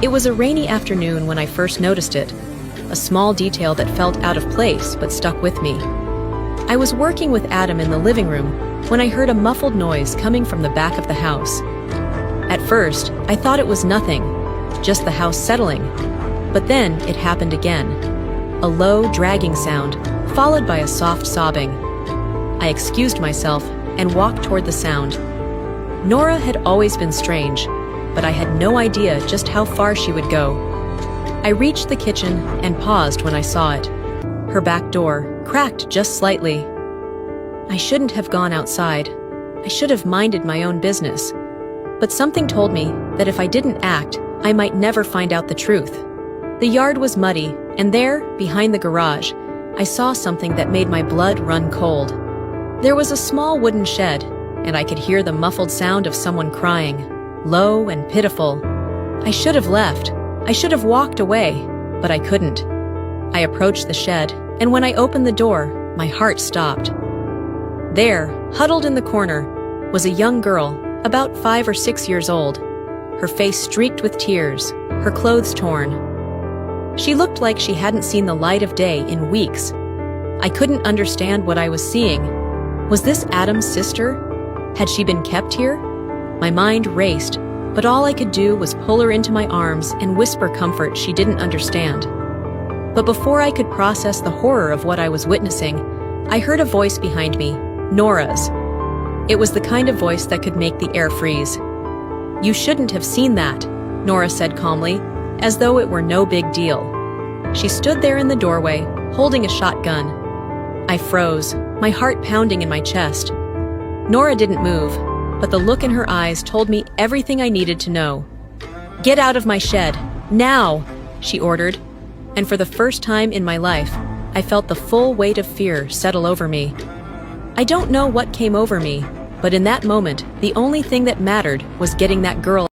It was a rainy afternoon when I first noticed it, a small detail that felt out of place but stuck with me. I was working with Adam in the living room when I heard a muffled noise coming from the back of the house. At first, I thought it was nothing, just the house settling. But then it happened again. A low, dragging sound, followed by a soft sobbing. I excused myself and walked toward the sound. Nora had always been strange, but I had no idea just how far she would go. I reached the kitchen and paused when I saw it. Her back door cracked just slightly. I shouldn't have gone outside. I should have minded my own business. But something told me that if I didn't act, I might never find out the truth. The yard was muddy, and there, behind the garage, I saw something that made my blood run cold. There was a small wooden shed, and I could hear the muffled sound of someone crying, low and pitiful. I should have left. I should have walked away, but I couldn't. I approached the shed, and when I opened the door, my heart stopped. There, huddled in the corner, was a young girl, about 5 or 6 years old, her face streaked with tears, her clothes torn. She looked like she hadn't seen the light of day in weeks. I couldn't understand what I was seeing. Was this Adam's sister? Had she been kept here? My mind raced, but all I could do was pull her into my arms and whisper comfort she didn't understand. But before I could process the horror of what I was witnessing, I heard a voice behind me, Nora's. It was the kind of voice that could make the air freeze. "You shouldn't have seen that," Nora said calmly, as though it were no big deal. She stood there in the doorway, holding a shotgun. I froze, my heart pounding in my chest. Nora didn't move, but the look in her eyes told me everything I needed to know. "Get out of my shed, now!" she ordered, and for the first time in my life, I felt the full weight of fear settle over me. I don't know what came over me, but in that moment, the only thing that mattered was getting that girl